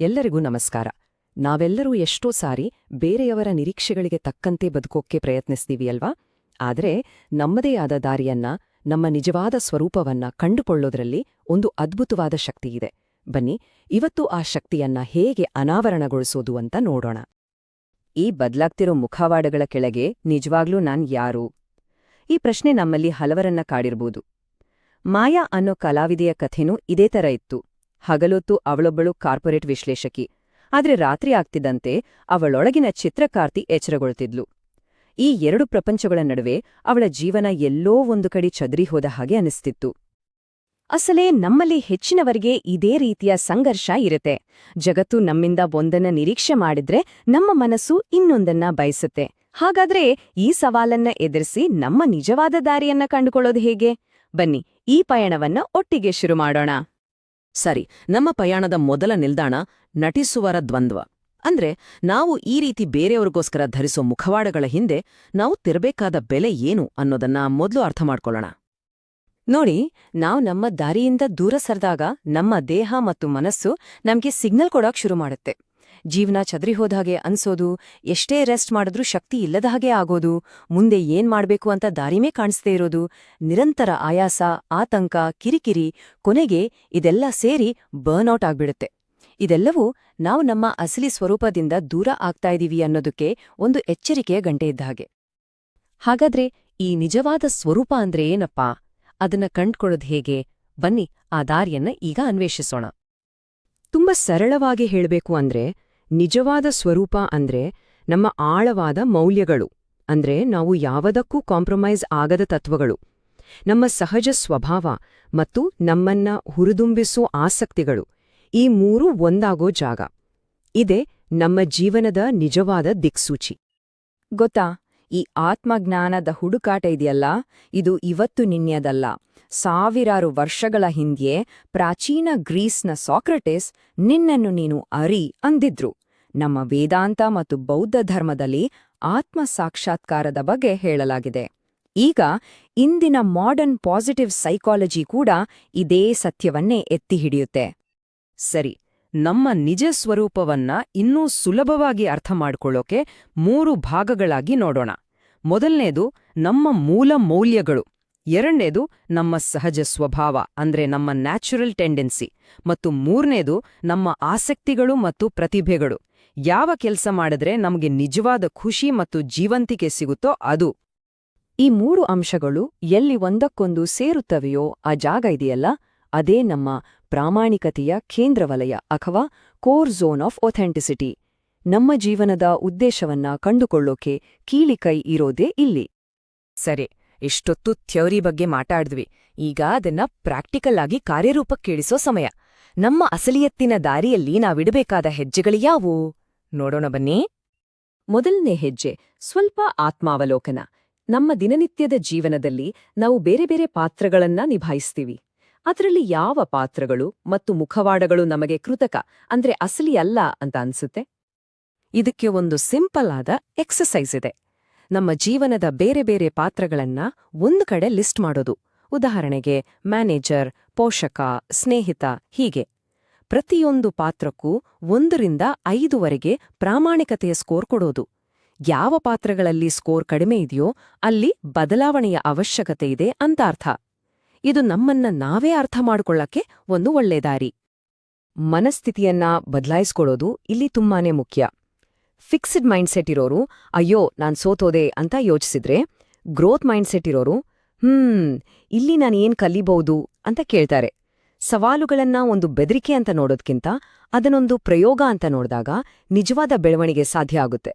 ಎಲ್ಲರಿಗೂ ನಮಸ್ಕಾರ. ನಾವೆಲ್ಲರೂ ಎಷ್ಟೋ ಸಾರಿ ಬೇರೆಯವರ ನಿರೀಕ್ಷೆಗಳಿಗೆ ತಕ್ಕಂತೆ ಬದುಕೋಕ್ಕೆ ಪ್ರಯತ್ನಿಸ್ತೀವಿ ಅಲ್ವಾ? ಆದರೆ ನಮ್ಮದೇ ಆದ ದಾರಿಯನ್ನ, ನಮ್ಮ ನಿಜವಾದ ಸ್ವರೂಪವನ್ನ ಕಂಡುಕೊಳ್ಳೋದ್ರಲ್ಲಿ ಒಂದು ಅದ್ಭುತವಾದ ಶಕ್ತಿಯಿದೆ. ಬನ್ನಿ, ಇವತ್ತು ಆ ಶಕ್ತಿಯನ್ನ ಹೇಗೆ ಅನಾವರಣಗೊಳಿಸೋದು ಅಂತ ನೋಡೋಣ. ಈ ಬದ್ಲಾಗ್ತಿರೋ ಮುಖವಾಡಗಳ ಕೆಳಗೆ ನಿಜವಾಗ್ಲೂ ನಾನ್ ಯಾರು? ಈ ಪ್ರಶ್ನೆ ನಮ್ಮಲ್ಲಿ ಹಲವರನ್ನ ಕಾಡಿರ್ಬೋದು. ಮಾಯಾ ಅನ್ನೋ ಕಲಾವಿದೆಯ ಕಥೆನೂ ಇದೇ ಥರ ಇತ್ತು. ಹಗಲೊತ್ತು ಅವಳೊಬ್ಬಳು ಕಾರ್ಪೊರೇಟ್ ವಿಶ್ಲೇಷಕಿ. ಆದ್ರೆ ರಾತ್ರಿ ಆಗ್ತಿದ್ದಂತೆ ಅವಳೊಳಗಿನ ಚಿತ್ರಕಾರ್ತಿ ಎಚ್ಚರಗೊಳ್ತಿದ್ಲು. ಈ ಎರಡು ಪ್ರಪಂಚಗಳ ನಡುವೆ ಅವಳ ಜೀವನ ಎಲ್ಲೋ ಒಂದು ಕಡೆ ಚದರಿ ಹೋದ ಹಾಗೆ ಅನಿಸ್ತಿತ್ತು. ಅಸಲೇ ನಮ್ಮಲ್ಲಿ ಹೆಚ್ಚಿನವರಿಗೆ ಇದೇ ರೀತಿಯ ಸಂಘರ್ಷ ಇರುತ್ತೆ. ಜಗತ್ತು ನಮ್ಮಿಂದ ಒಂದನ್ನ ನಿರೀಕ್ಷೆ ಮಾಡಿದ್ರೆ ನಮ್ಮ ಮನಸ್ಸು ಇನ್ನೊಂದನ್ನ ಬಯಸುತ್ತೆ. ಹಾಗಾದ್ರೆ ಈ ಸವಾಲನ್ನ ಎದುರಿಸಿ ನಮ್ಮ ನಿಜವಾದ ದಾರಿಯನ್ನ ಕಂಡುಕೊಳ್ಳೋದು ಹೇಗೆ? ಬನ್ನಿ, ಈ ಪಯಣವನ್ನ ಒಟ್ಟಿಗೆ ಶುರು ಮಾಡೋಣ. ಸರಿ, ನಮ್ಮ ಪಯಣದ ಮೊದಲ ನಿಲ್ದಾಣ ನಟಿಸುವರ ದ್ವಂದ್ವ. ಅಂದ್ರೆ ನಾವು ಈ ರೀತಿ ಬೇರೆಯವ್ರಿಗೋಸ್ಕರ ಧರಿಸೋ ಮುಖವಾಡಗಳ ಹಿಂದೆ ನಾವು ತಿರಬೇಕಾದ ಬೆಲೆ ಏನು ಅನ್ನೋದನ್ನ ಮೊದಲು ಅರ್ಥ ಮಾಡ್ಕೊಳ್ಳೋಣ. ನೋಡಿ, ನಾವು ನಮ್ಮ ದಾರಿಯಿಂದ ದೂರ ಸರ್ದಾಗ ನಮ್ಮ ದೇಹ ಮತ್ತು ಮನಸ್ಸು ನಮ್ಗೆ ಸಿಗ್ನಲ್ ಕೊಡೋಕ್ ಶುರು ಮಾಡುತ್ತೆ. ಜೀವನ ಚದರಿ ಹೋದ್ಹಾಗೆ ಅನ್ಸೋದು, ಎಷ್ಟೇ ರೆಸ್ಟ್ ಮಾಡಿದ್ರೂ ಶಕ್ತಿ ಇಲ್ಲದ ಹಾಗೆ ಆಗೋದು, ಮುಂದೆ ಏನ್ ಮಾಡ್ಬೇಕು ಅಂತ ದಾರಿಮೇ ಕಾಣಿಸ್ದೇ ಇರೋದು, ನಿರಂತರ ಆಯಾಸ, ಆತಂಕ, ಕಿರಿಕಿರಿ, ಕೊನೆಗೆ ಇದೆಲ್ಲ ಸೇರಿ ಬರ್ನ್ಔಟ್ ಆಗ್ಬಿಡುತ್ತೆ. ಇದೆಲ್ಲವೂ ನಾವು ನಮ್ಮ ಅಸಲಿ ಸ್ವರೂಪದಿಂದ ದೂರ ಆಗ್ತಾ ಇದೀವಿ ಅನ್ನೋದಕ್ಕೆ ಒಂದು ಎಚ್ಚರಿಕೆಯ ಗಂಟೆ ಇದ್ದ ಹಾಗೆ. ಹಾಗಾದ್ರೆ ಈ ನಿಜವಾದ ಸ್ವರೂಪ ಅಂದ್ರೆ ಏನಪ್ಪಾ? ಅದನ್ನ ಕಂಡ್ಕೊಳ್ಳೋದು ಹೇಗೆ? ಬನ್ನಿ, ಆ ದಾರಿಯನ್ನ ಈಗ ಅನ್ವೇಷಿಸೋಣ. ತುಂಬಾ ಸರಳವಾಗಿ ಹೇಳ್ಬೇಕು ಅಂದ್ರೆ, ನಿಜವಾದ ಸ್ವರೂಪ ಅಂದ್ರೆ ನಮ್ಮ ಆಳವಾದ ಮೌಲ್ಯಗಳು, ಅಂದ್ರೆ ನಾವು ಯಾವುದಕ್ಕೂ ಕಾಂಪ್ರಮೈಸ್ ಆಗದ ತತ್ವಗಳು, ನಮ್ಮ ಸಹಜ ಸ್ವಭಾವ ಮತ್ತು ನಮ್ಮನ್ನ ಹುರಿದುಂಬಿಸೋ ಆಸಕ್ತಿಗಳು. ಈ ಮೂರೂ ಒಂದಾಗೋ ಜಾಗ. ಇದೇ ನಮ್ಮ ಜೀವನದ ನಿಜವಾದ ದಿಕ್ಸೂಚಿ. ಗೊತ್ತಾ, ಈ ಆತ್ಮಜ್ಞಾನದ ಹುಡುಕಾಟ ಇದೆಯಲ್ಲ, ಇದು ಇವತ್ತು ನಿನ್ನೆದಲ್ಲ. ಸಾವಿರಾರು ವರ್ಷಗಳ ಹಿಂದೆಯೇ ಪ್ರಾಚೀನ ಗ್ರೀಸ್ನ ಸಾಕ್ರಟಿಸ್ ನಿನ್ನನ್ನು ನೀನು ಅರಿ ಅಂದಿದ್ರು. ನಮ್ಮ ವೇದಾಂತ ಮತ್ತು ಬೌದ್ಧ ಧರ್ಮದಲ್ಲಿ ಆತ್ಮ ಸಾಕ್ಷಾತ್ಕಾರದ ಬಗ್ಗೆ ಹೇಳಲಾಗಿದೆ. ಈಗ ಇಂದಿನ ಮಾಡರ್ನ್ ಪಾಸಿಟಿವ್ ಸೈಕಾಲಜಿ ಕೂಡ ಇದೇ ಸತ್ಯವನ್ನೇ ಎತ್ತಿ ಹಿಡಿಯುತ್ತೆ. ಸರಿ, ನಮ್ಮ ನಿಜ ಸ್ವರೂಪವನ್ನ ಇನ್ನೂ ಸುಲಭವಾಗಿ ಅರ್ಥ ಮಾಡ್ಕೊಳ್ಳೋಕೆ 3 ಭಾಗಗಳಾಗಿ ನೋಡೋಣ. ಮೊದಲನೇದು ನಮ್ಮ ಮೂಲ ಮೌಲ್ಯಗಳು, ಎರಡನೇದು ನಮ್ಮ ಸಹಜ ಸ್ವಭಾವ ಅಂದ್ರೆ ನಮ್ಮ ನ್ಯಾಚುರಲ್ ಟೆಂಡೆನ್ಸಿ, ಮತ್ತು ಮೂರನೇದು ನಮ್ಮ ಆಸಕ್ತಿಗಳು ಮತ್ತು ಪ್ರತಿಭೆಗಳು. ಯಾವ ಕೆಲಸ ಮಾಡಿದ್ರೆ ನಮಗೆ ನಿಜವಾದ ಖುಷಿ ಮತ್ತು ಜೀವಂತಿಕೆ ಸಿಗುತ್ತೋ ಅದು. ಈ 3 ಅಂಶಗಳು ಎಲ್ಲಿ ಒಂದಕ್ಕೊಂದು ಸೇರುತ್ತವೆಯೋ ಆ ಜಾಗ ಇದೆಯಲ್ಲ, ಅದೇ ನಮ್ಮ ಪ್ರಾಮಾಣಿಕತೆಯ ಕೇಂದ್ರವಲಯ ಅಥವಾ ಕೋರ್ ಝೋನ್ ಆಫ್ ಒಥೆಂಟಿಸಿಟಿ. ನಮ್ಮ ಜೀವನದ ಉದ್ದೇಶವನ್ನ ಕಂಡುಕೊಳ್ಳೋಕೆ ಕೀಲಿಕೈ ಇರೋದೇ ಇಲ್ಲಿ. ಸರಿ, ಇಷ್ಟೊತ್ತು ಥ್ಯೋರಿ ಬಗ್ಗೆ ಮಾತಾಡಿದ್ವಿ. ಈಗ ಅದನ್ನ ಪ್ರಾಕ್ಟಿಕಲ್ ಆಗಿ ಕಾರ್ಯರೂಪಕ್ಕಿಳಿಸೋ ಸಮಯ. ನಮ್ಮ ಅಸಲಿಯತ್ತಿನ ದಾರಿಯಲ್ಲಿ ನಾವಿಡಬೇಕಾದ ಹೆಜ್ಜೆಗಳ್ಯಾವು? ನೋಡೋಣ ಬನ್ನಿ. ಮೊದಲನೇ ಹೆಜ್ಜೆ ಸ್ವಲ್ಪ ಆತ್ಮಾವಲೋಕನ. ನಮ್ಮ ದಿನನಿತ್ಯದ ಜೀವನದಲ್ಲಿ ನಾವು ಬೇರೆ ಬೇರೆ ಪಾತ್ರಗಳನ್ನ ನಿಭಾಯಿಸ್ತೀವಿ. ಅದರಲ್ಲಿ ಯಾವ ಪಾತ್ರಗಳು ಮತ್ತು ಮುಖವಾಡಗಳು ನಮಗೆ ಕೃತಕ ಅಂದ್ರೆ ಅಸಲಿ ಅಲ್ಲ ಅಂತ ಅನ್ಸುತ್ತೆ? ಇದಕ್ಕೆ ಒಂದು ಸಿಂಪಲ್ ಆದ ಎಕ್ಸಸೈಸ್ ಇದೆ. ನಮ್ಮ ಜೀವನದ ಬೇರೆ ಬೇರೆ ಪಾತ್ರಗಳನ್ನ ಒಂದು ಕಡೆ ಲಿಸ್ಟ್ ಮಾಡೋದು. ಉದಾಹರಣೆಗೆ ಮ್ಯಾನೇಜರ್, ಪೋಷಕ, ಸ್ನೇಹಿತ, ಹೀಗೆ. ಪ್ರತಿಯೊಂದು ಪಾತ್ರಕ್ಕೂ 1 ರಿಂದ 5ವರೆಗೆ ಪ್ರಾಮಾಣಿಕತೆಯ ಸ್ಕೋರ್ ಕೊಡೋದು. ಯಾವ ಪಾತ್ರಗಳಲ್ಲಿ ಸ್ಕೋರ್ ಕಡಿಮೆ ಇದೆಯೋ ಅಲ್ಲಿ ಬದಲಾವಣೆಯ ಅವಶ್ಯಕತೆ ಇದೆ ಅಂತ ಅರ್ಥ. ಇದು ನಮ್ಮನ್ನ ನಾವೇ ಅರ್ಥ ಮಾಡ್ಕೊಳ್ಳಕ್ಕೆ ಒಂದು ಒಳ್ಳೆ ದಾರಿ. ಮನಸ್ಥಿತಿಯನ್ನ ಬದಲಾಯಿಸ್ಕೊಳ್ಳೋದು ಇಲ್ಲಿ ತುಂಬಾನೇ ಮುಖ್ಯ. ಫಿಕ್ಸ್ಡ್ ಮೈಂಡ್ಸೆಟ್ ಇರೋರು ಅಯ್ಯೋ ನಾನ್ ಸೋತೋದೆ ಅಂತ ಯೋಚಿಸಿದ್ರೆ, ಗ್ರೋತ್ ಮೈಂಡ್ಸೆಟ್ ಇರೋರು ಇಲ್ಲಿ ನಾನೇನ್ ಕಲಿಬಹುದು ಅಂತ ಕೇಳ್ತಾರೆ. ಸವಾಲುಗಳನ್ನ ಒಂದು ಬೆದರಿಕೆ ಅಂತ ನೋಡೋದ್ಕಿಂತ ಅದನ್ನೊಂದು ಪ್ರಯೋಗ ಅಂತ ನೋಡಿದಾಗ ನಿಜವಾದ ಬೆಳವಣಿಗೆ ಸಾಧ್ಯ ಆಗುತ್ತೆ.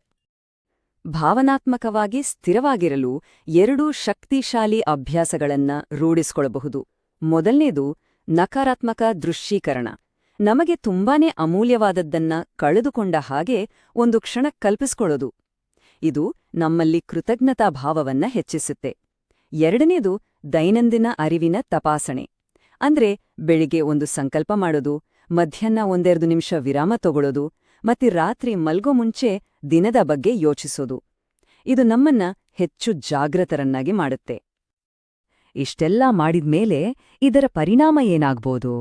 ಭಾವನಾತ್ಮಕವಾಗಿ ಸ್ಥಿರವಾಗಿರಲು 2 ಶಕ್ತಿಶಾಲಿ ಅಭ್ಯಾಸಗಳನ್ನ ರೂಢಿಸ್ಕೊಳ್ಳಬಹುದು. ಮೊದಲನೇದು ನಕಾರಾತ್ಮಕ ದೃಶ್ಯೀಕರಣ. ನಮಗೆ ತುಂಬಾನೇ ಅಮೂಲ್ಯವಾದದ್ದನ್ನ ಕಳೆದುಕೊಂಡ ಹಾಗೆ ಒಂದು ಕ್ಷಣ ಕಲ್ಪಿಸ್ಕೊಳ್ಳೋದು. ಇದು ನಮ್ಮಲ್ಲಿ ಕೃತಜ್ಞತಾ ಭಾವವನ್ನ ಹೆಚ್ಚಿಸುತ್ತೆ. ಎರಡನೇದು ದೈನಂದಿನ ಅರಿವಿನ ತಪಾಸಣೆ. ಅಂದ್ರೆ ಬೆಳಿಗ್ಗೆ ಒಂದು ಸಂಕಲ್ಪ ಮಾಡೋದು, ಮಧ್ಯಾಹ್ನ 1-2 ನಿಮಿಷ ವಿರಾಮ ತಗೊಳ್ಳೋದು, ಮತ್ತೆ ರಾತ್ರಿ ಮಲ್ಗೋ ಮುಂಚೆ ದಿನದ ಬಗ್ಗೆ ಯೋಚಿಸೋದು. ಇದು ನಮ್ಮನ್ನ ಹೆಚ್ಚು ಜಾಗೃತರನ್ನಾಗಿ ಮಾಡುತ್ತೆ. ಇಷ್ಟೆಲ್ಲ ಮಾಡಿದ್ಮೇಲೆ ಇದರ ಪರಿಣಾಮ ಏನಾಗ್ಬೋದು?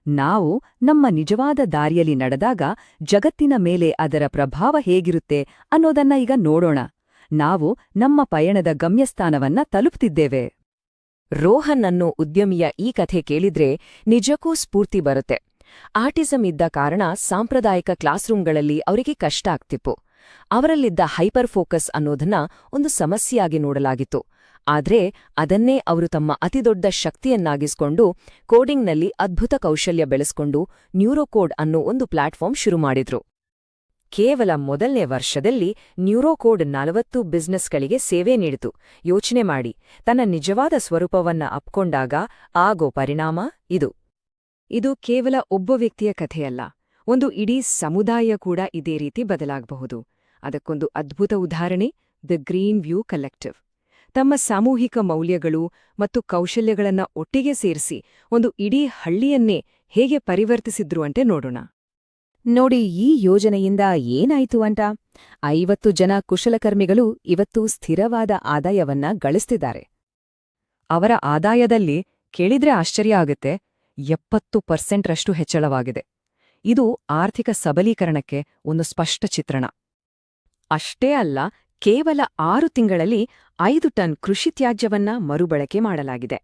ನಾವು ನಮ್ಮ ನಿಜವಾದ ದಾರಿಯಲ್ಲಿ ನಡೆದಾಗ ಜಗತ್ತಿನ ಮೇಲೆ ಅದರ ಪ್ರಭಾವ ಹೇಗಿರುತ್ತೆ ಅನ್ನೋದನ್ನ ಈಗ ನೋಡೋಣ. ನಾವು ನಮ್ಮ ಪಯಣದ ಗಮ್ಯಸ್ಥಾನವನ್ನ ತಲುಪ್ತಿದ್ದೇವೆ. ರೋಹನ್ ಅನ್ನೋ ಉದ್ಯಮಿಯ ಈ ಕಥೆ ಕೇಳಿದ್ರೆ ನಿಜಕ್ಕೂ ಸ್ಫೂರ್ತಿ ಬರುತ್ತೆ. ಆಟಿಸಂ ಇದ್ದ ಕಾರಣ ಸಾಂಪ್ರದಾಯಿಕ ಕ್ಲಾಸ್ರೂಮ್ಗಳಲ್ಲಿ ಅವರಿಗೆ ಕಷ್ಟ ಆಗ್ತಿತ್ತು. ಅವರಲ್ಲಿದ್ದ ಹೈಪರ್ ಫೋಕಸ್ ಅನ್ನೋದನ್ನ ಒಂದು ಸಮಸ್ಯೆಯಾಗಿ ನೋಡಲಾಗಿತ್ತು. ಆದ್ರೆ ಅದನ್ನೇ ಅವರು ತಮ್ಮ ಅತಿದೊಡ್ಡ ಶಕ್ತಿಯನ್ನಾಗಿಸ್ಕೊಂಡು ಕೋಡಿಂಗ್ನಲ್ಲಿ ಅದ್ಭುತ ಕೌಶಲ್ಯ ಬೆಳೆಸ್ಕೊಂಡು ನ್ಯೂರೋಕೋಡ್ ಅನ್ನೋ ಒಂದು ಪ್ಲಾಟ್ಫಾರ್ಮ್ ಶುರು ಮಾಡಿದ್ರು. ಕೇವಲ ಮೊದಲನೇ ವರ್ಷದಲ್ಲಿ ನ್ಯೂರೋಕೋಡ್ 40 ಬಿಸ್ನೆಸ್ಗಳಿಗೆ ಸೇವೆ ನೀಡಿತು. ಯೋಚನೆ ಮಾಡಿ, ತನ್ನ ನಿಜವಾದ ಸ್ವರೂಪವನ್ನ ಅಪ್ಕೊಂಡಾಗ ಆಗೋ ಪರಿಣಾಮ ಇದು. ಇದು ಕೇವಲ ಒಬ್ಬ ವ್ಯಕ್ತಿಯ ಕಥೆಯಲ್ಲ, ಒಂದು ಇಡೀ ಸಮುದಾಯ ಕೂಡ ಇದೇ ರೀತಿ ಬದಲಾಗಬಹುದು. ಅದಕ್ಕೊಂದು ಅದ್ಭುತ ಉದಾಹರಣೆ ದ ಗ್ರೀನ್ ವ್ಯೂ ಕಲೆಕ್ಟಿವ್. ತಮ್ಮ ಸಾಮೂಹಿಕ ಮೌಲ್ಯಗಳು ಮತ್ತು ಕೌಶಲ್ಯಗಳನ್ನ ಒಟ್ಟಿಗೆ ಸೇರಿಸಿ ಒಂದು ಇಡೀ ಹಳ್ಳಿಯನ್ನೇ ಹೇಗೆ ಪರಿವರ್ತಿಸಿದ್ರು ಅಂತೆ ನೋಡೋಣ. ನೋಡಿ, ಈ ಯೋಜನೆಯಿಂದ ಏನಾಯ್ತು ಅಂತ. 50 ಜನ ಕುಶಲಕರ್ಮಿಗಳು ಇವತ್ತು ಸ್ಥಿರವಾದ ಆದಾಯವನ್ನ ಗಳಿಸ್ತಿದ್ದಾರೆ. ಅವರ ಆದಾಯದಲ್ಲಿ ಕೇಳಿದ್ರೆ ಆಶ್ಚರ್ಯ ಆಗುತ್ತೆ, 70% ಹೆಚ್ಚಳವಾಗಿದೆ. ಇದು ಆರ್ಥಿಕ ಸಬಲೀಕರಣಕ್ಕೆ ಒಂದು ಸ್ಪಷ್ಟ ಚಿತ್ರಣ. ಅಷ್ಟೇ ಅಲ್ಲ, ಕೇವಲ 6 ತಿಂಗಳಲ್ಲಿ 5 ಟನ್ ಕೃಷಿ ತ್ಯಾಜ್ಯವನ್ನ ಮರುಬಳಕೆ ಮಾಡಲಾಗಿದೆ.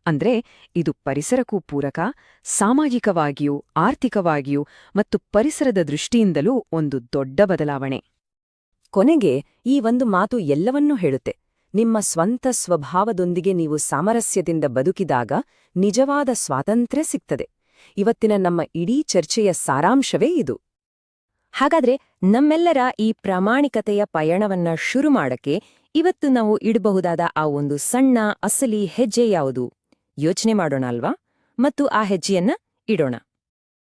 ಅಂದ್ರೆ ಇದು ಪರಿಸರಕ್ಕೂ ಪೂರಕ, ಸಾಮಾಜಿಕವಾಗಿಯೂ ಆರ್ಥಿಕವಾಗಿಯೂ ಮತ್ತು ಪರಿಸರದ ದೃಷ್ಟಿಯಿಂದಲೂ ಒಂದು ದೊಡ್ಡ ಬದಲಾವಣೆ. ಕೊನೆಗೆ ಈ ಒಂದು ಮಾತು ಎಲ್ಲವನ್ನೂ ಹೇಳುತ್ತೆ. ನಿಮ್ಮ ಸ್ವಂತ ಸ್ವಭಾವದೊಂದಿಗೆ ನೀವು ಸಾಮರಸ್ಯದಿಂದ ಬದುಕಿದಾಗ ನಿಜವಾದ ಸ್ವಾತಂತ್ರ್ಯ ಸಿಗ್ತದೆ. ಇವತ್ತಿನ ನಮ್ಮ ಇಡೀ ಚರ್ಚೆಯ ಸಾರಾಂಶವೇ ಇದು. ಹಾಗಾದ್ರೆ ನಮ್ಮೆಲ್ಲರ ಈ ಪ್ರಾಮಾಣಿಕತೆಯ ಪಯಣವನ್ನ ಶುರು ಮಾಡಕ್ಕೆ ಇವತ್ತು ನಾವು ಇಡಬಹುದಾದ ಆ ಒಂದು ಸಣ್ಣ ಅಸಲಿ ಹೆಜ್ಜೆ ಯಾವುದು? ಯೋಚನೆ ಮಾಡೋಣ ಅಲ್ವಾ? ಮತ್ತು ಆ ಹೆಜ್ಜೆಯನ್ನ ಇಡೋಣ.